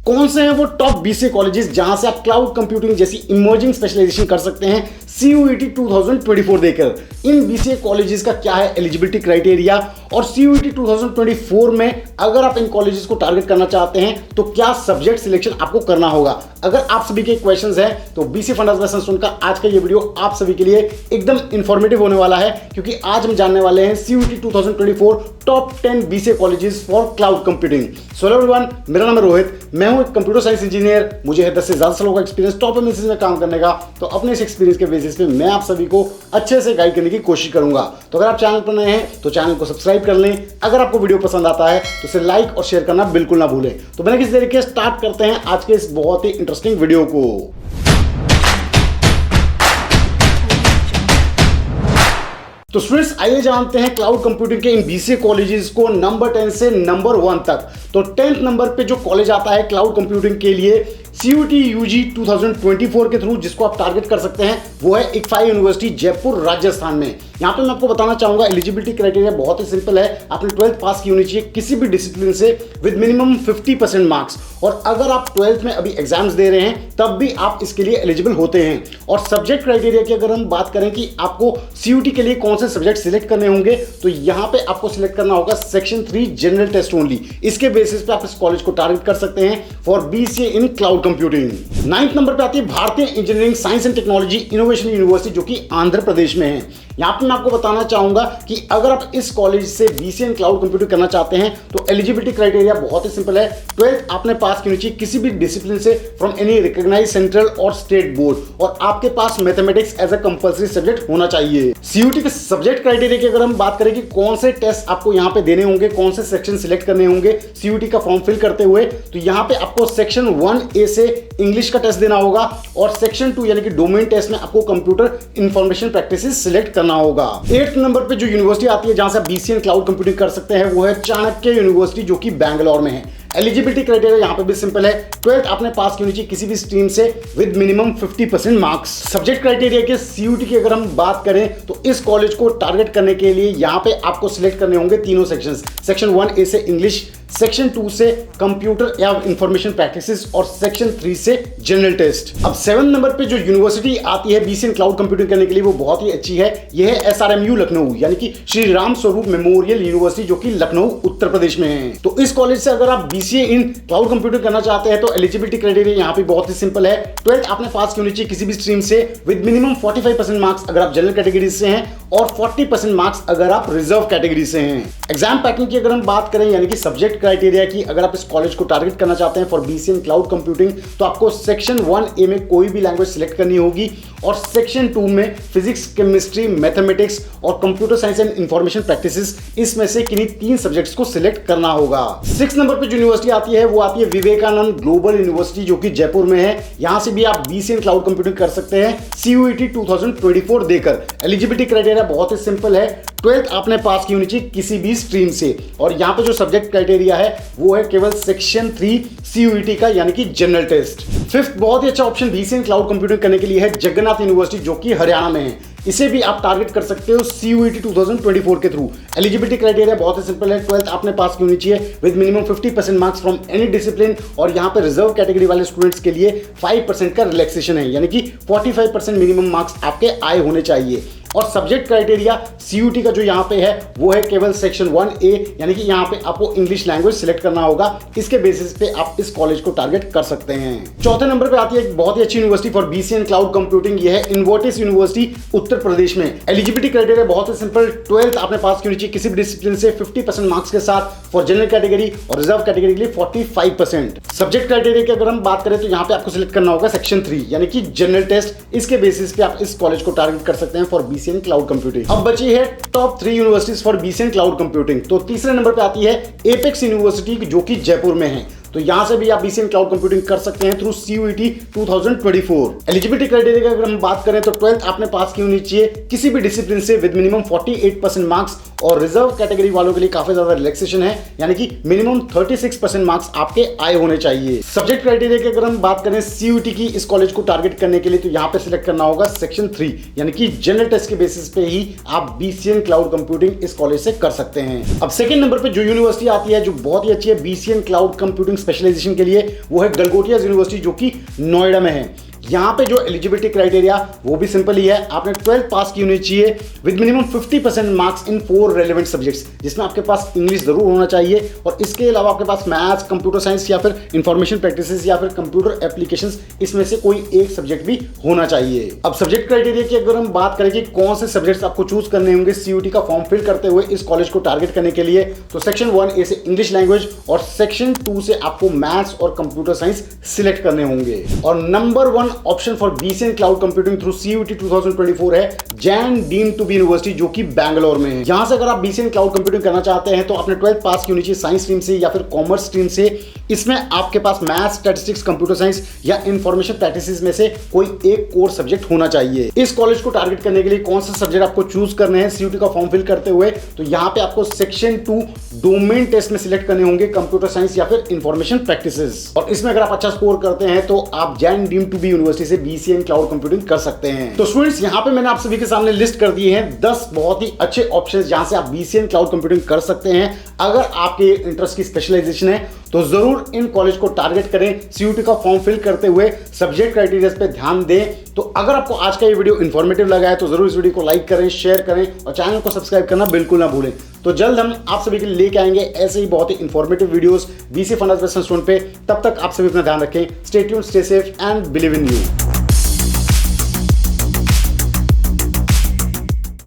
कौन से हैं वो टॉप बीसीए कॉलेजेस जहां से आप क्लाउड कंप्यूटिंग जैसी इमर्जिंग स्पेशलाइजेशन कर सकते हैं CUET 2024 देकर। इन बीसीए कॉलेजेस का क्या है एलिजिबिलिटी क्राइटेरिया, और CUET 2024 में अगर आप इन कॉलेजेस को टारगेट करना चाहते हैं तो क्या सब्जेक्ट सिलेक्शन आपको करना होगा। अगर आप सभी के क्वेश्चंस हैं तो बीसीए फंडामेंटल्स में सुनकर आज का ये वीडियो आप सभी के लिए एकदम इंफॉर्मेटिव होने वाला है, क्योंकि आज हम जानने वाले हैं CUET 2024 top 10 BCA colleges for cloud computing. So hello everyone, मेरा नाम है रोहित, मैं हूं एक कंप्यूटर साइंस इंजीनियर। मुझे है 10 से ज्यादा सालों का एक्सपीरियंस टॉप एमएनसीज में काम करने का। तो अपने इस एक्सपीरियंस के बेसिस पे मैं आप सभी को अच्छे से गाइड करने की कोशिश करूंगा। तो अगर आप चैनल पर नए हैं तो चैनल को सब्सक्राइब कर लें। अगर आपको वीडियो पसंद आता है तो इसे लाइक और शेयर करना बिल्कुल ना भूलें। तो बिना किसी देरी के स्टार्ट करते हैं आज के इस बहुत ही इंटरेस्टिंग वीडियो को। तो स्टूडेंट्स, आइए जानते हैं क्लाउड कंप्यूटिंग के इन बीसीए कॉलेजेस को नंबर 10 से नंबर 1 तक। तो 10th नंबर पे जो कॉलेज आता है क्लाउड कंप्यूटिंग के लिए CUET UG 2024 के थ्रू, जिसको आप टारगेट कर सकते हैं, वो है इक्फाई यूनिवर्सिटी जयपुर राजस्थान में। यहाँ पे मैं आपको बताना चाहूंगा एलिजिबिलिटी क्राइटेरिया बहुत ही सिंपल है। आपने 12th पास की होनी चाहिए किसी भी डिसिप्लिन से विद मिनिमम 50% मार्क्स, और अगर आप 12th में अभी एग्जाम्स दे रहे हैं तब भी आप इसके लिए एलिजिबल होते हैं। और सब्जेक्ट क्राइटेरिया की अगर हम बात करें कि आपको CUET के लिए कौन से सब्जेक्ट सिलेक्ट करने होंगे, तो यहाँ पे आपको सिलेक्ट करना होगा सेक्शन 3 जनरल टेस्ट ओनली। इसके बेसिस पे आप इस कॉलेज को टारगेट कर सकते हैं for BCA in cloud computing. 9th number पे आती है भारतीय engineering science and technology innovation university, जो कि आंध्र प्रदेश में है। यहाँ पे मैं आपको बताना चाहूंगा कि अगर आप इस कॉलेज से BCA इन क्लाउड कंप्यूटिंग करना चाहते हैं तो एलिजिबिलिटी क्राइटेरिया बहुत ही सिंपल है। 12th आपने पास की होनी चाहिए किसी भी डिसिप्लिन से फ्रॉम एनी रिकॉग्नाइज्ड सेंट्रल और स्टेट बोर्ड, और आपके पास mathematics as a compulsory subject होना चाहिए। CUET के सब्जेक्ट क्राइटेरिया की अगर हम बात करें कि कौन से टेस्ट आपको यहाँ पे देने होंगे, कौन से सेक्शन सिलेक्ट करने होंगे CUET का फॉर्म फिल करते हुए, तो यहाँ पे आपको सेक्शन 1A से इंग्लिश का टेस्ट देना होगा, और सेक्शन 2 यानी कि डोमेन टेस्ट में आपको कंप्यूटर इंफॉर्मेशन प्रैक्टिसेस सिलेक्ट करना होगा। 8th नंबर पे जो यूनिवर्सिटी आती है जहां से BCA क्लाउड कंप्यूटिंग कर सकते हैं वो है चाणक्य यूनिवर्सिटी, जो कि बैंगलोर में है। एलिजिबिलिटी क्राइटेरिया यहाँ पे भी सिंपल है। 12th आपने पास की होनी चाहिए किसी भी स्ट्रीम से with minimum 50% marks. Subject criteria के CUET की अगर हम बात करें तो इस कॉलेज को टारगेट करने के लिए यहाँ पे आपको सिलेक्ट करने होंगे तीनों सेक्शंस। सेक्शन 1A से इंग्लिश, सेक्शन 2 से कंप्यूटर या इंफॉर्मेशन प्रैक्टिसेस, और सेक्शन 3 से जनरल टेस्ट। अब 7th नंबर पे जो यूनिवर्सिटी आती है BCA क्लाउड कंप्यूटिंग करने के लिए वो बहुत ही अच्छी है। यह है SRMU लखनऊ, यानी कि श्री राम स्वरूप मेमोरियल यूनिवर्सिटी, जो कि लखनऊ उत्तर प्रदेश में है। तो इस कॉलेज से अगर आप BCA इन क्लाउड कंप्यूटिंग करना चाहते हैं तो एलिजिबिलिटी क्राइटेरिया यहाँ पे बहुत ही सिंपल है। 12th आपने पास की होनी चाहिए किसी भी स्ट्रीम से विद मिनिमम 45% मार्क्स अगर आप जनरल कैटेगरी से हैं, और 40% मार्क्स अगर आप रिजर्व कैटेगरी से हैं। एग्जाम पैटर्न की अगर हम बात करें यानी कि सब्जेक्ट क्राइटेरिया की, अगर आप इस कॉलेज को टारगेट करना चाहते हैं for BCA in cloud computing तो आपको सेक्शन 1A में कोई भी लैंग्वेज सिलेक्ट करनी होगी, और सेक्शन 2 में फिजिक्स, केमिस्ट्री, मैथमेटिक्स और computer science and information practices, इसमें से किन्हीं 3 सब्जेक्ट्स को सिलेक्ट करना होगा। 6th नंबर पे जो यूनिवर्सिटी आती है वो आती है विवेकानंद ग्लोबल यूनिवर्सिटी, जो कि जयपुर में है। यहां से भी आप BCA इन क्लाउड कंप्यूटिंग कर सकते हैं CUET 2024 देकर। एलिजिबिलिटी क्राइटेरिया बहुत ही सिंपल है। 12th आपने पास की होनी चाहिए किसी भी स्ट्रीम से, और यहाँ पे जो सब्जेक्ट क्राइटेरिया है वो है केवल सेक्शन 3 CUET का, यानी कि जनरल टेस्ट। 5th बहुत ही अच्छा ऑप्शन BCA इन क्लाउड कंप्यूटिंग करने के लिए है जगन्नाथ यूनिवर्सिटी, जो कि हरियाणा में है। इसे भी आप टारगेट कर सकते हो CUET 2024 के थ्रू। एलिजिबिलिटी क्राइटेरिया बहुत ही सिंपल है। 12th आपने पास की होनी चाहिए with minimum 50% marks from any discipline, और यहाँ पे रिजर्व कैटेगरी वाले स्टूडेंट्स के लिए 5% का रिलैक्सेशन है, यानी कि 45% मिनिमम मार्क्स आपके आए होने चाहिए। और सब्जेक्ट क्राइटेरिया CUET का जो यहाँ पे है वो है केवल सेक्शन 1A, यानी कि यहाँ पे आपको इंग्लिश लैंग्वेज सिलेक्ट करना होगा। इसके बेसिस पे आप इस कॉलेज को टारगेट कर सकते हैं। 4th नंबर पे आती है एक बहुत ही अच्छी university for BCA in cloud computing, यह है इन्वर्टिस यूनिवर्सिटी उत्तर प्रदेश में। एलिजिबिलिटी क्राइटेरिया बहुत ही सिंपल। 12th आपने पास की होनी चाहिए किसी भी डिसिप्लिन से 50% मार्क्स के साथ फॉर जनरल कैटेगरी, और रिजर्व कैटेगरी के लिए 45%। सब्जेक्ट क्राइटेरिया की अगर हम बात करें तो यहाँ पे आपको सिलेक्ट करना होगा सेक्शन 3 यानी कि जनरल टेस्ट। इसके बेसिस पे आप इस कॉलेज को टारगेट कर सकते हैं for BCA in cloud computing. अब बची है top 3 universities for BCA in cloud computing. तो तीसरे नंबर पे आती है एपेक्स यूनिवर्सिटी, जो कि जयपुर में है। तो यहां से भी आप BCA इन क्लाउड कंप्यूटिंग कर सकते हैं थ्रू CUET 2024। एलिजिबिलिटी क्राइटेरिया की अगर हम बात करें तो 12th आपने पास की होनी चाहिए किसी भी डिसिप्लिन से विद मिनिमम 48% मार्क्स, और रिजर्व कैटेगरी वालों के लिए काफी ज्यादा रिलैक्सेशन है, यानी कि मिनिमम 36% मार्क्स आपके आए होने चाहिए। सब्जेक्ट क्राइटेरिया की अगर हम बात करें CUET की इस कॉलेज को टारगेट करने के लिए, तो यहाँ पे सिलेक्ट करना होगा सेक्शन 3 यानी कि जनरल टेस्ट के बेसिस पे ही आप BCA इन क्लाउड कंप्यूटिंग इस कॉलेज से कर सकते हैं। अब सेकंड नंबर पे जो यूनिवर्सिटी आती है जो बहुत ही अच्छी है BCA इन क्लाउड कंप्यूटिंग स्पेशलाइजेशन के लिए, वो है गलगोटिया यूनिवर्सिटी जो कि नोएडा में है। यहाँ पे जो एलिजिबिलिटी क्राइटेरिया वो भी सिंपल ही है, आपने 12th पास की होनी चाहिए with minimum 50% marks in 4 relevant subjects, जिसमें आपके पास इंग्लिश जरूर होना चाहिए और इसके अलावा आपके पास मैथ्स, कंप्यूटर साइंस या फिर इंफॉर्मेशन प्रैक्टिसेस या फिर कंप्यूटर एप्लीकेशंस, इसमें से कोई एक सब्जेक्ट भी होना चाहिए। अब सब्जेक्ट क्राइटेरिया की अगर हम बात करें कि कौन से सब्जेक्ट्स आपको चूज करने होंगे सीयूटी का फॉर्म फिल करते हुए इस कॉलेज को टारगेट करने के लिए, तो सेक्शन 1A से इंग्लिश लैंग्वेज और सेक्शन 2 से आपको मैथ्स और कंप्यूटर साइंस सिलेक्ट करने होंगे। और number 1 option for BCA in cloud computing through CUET 2024 है Jain deemed to be university जो कि बैंगलोर में है। यहां से अगर आप बीसीए इन क्लाउड कंप्यूटिंग करना चाहते हैं तो आपने 12th पास की होनी चाहिए साइंस स्ट्रीम से या फिर कॉमर्स स्ट्रीम से। इसमें आपके पास मैथ्स, स्टैटिस्टिक्स, कंप्यूटर साइंस या इंफॉर्मेशन प्रैक्टिसेस में से कोई एक कोर सब्जेक्ट होना चाहिए। इस कॉलेज को टारगेट करने के लिए कौन सा सब्जेक्ट आपको चूज करने हैं सीयूटी का फॉर्म फिल करते हुए, तो यहां पे आपको सेक्शन 2 डोमेन टेस्ट में सिलेक्ट करने होंगे कंप्यूटर साइंस या फिर इंफॉर्मेशन प्रैक्टिसेस। और इसमें अगर आप अच्छा स्कोर करते हैं तो आप Jain deemed to be university से बीसीए इन क्लाउड कंप्यूटिंग कर सकते हैं। तो स्टूडेंट्स, यहां पे मैंने आप सभी के सामने लिस्ट कर दिए हैं 10 बहुत ही अच्छे ऑप्शंस जहां से आप बीसीए इन क्लाउड कंप्यूटिंग कर सकते हैं। अगर आपके इंटरेस्ट की स्पेशलाइजेशन है तो जरूर इन कॉलेज को टारगेट करें, सीयूटी का फॉर्म फिल करते हुए सब्जेक्ट क्राइटेरिया पे ध्यान दें। तो अगर आपको आज का ये वीडियो इंफॉर्मेटिव लगा है तो जरूर इस वीडियो को लाइक करें, शेयर करें और चैनल को सब्सक्राइब करना बिल्कुल ना भूलें। तो जल्द हम आप सभी के लिए लेके आएंगे ऐसे ही बहुत ही इंफॉर्मेटिव वीडियोस बीसीए फंडामेंटल्स पे। तब तक आप सभी अपना ध्यान रखें। Stay tuned, stay safe and believe in you.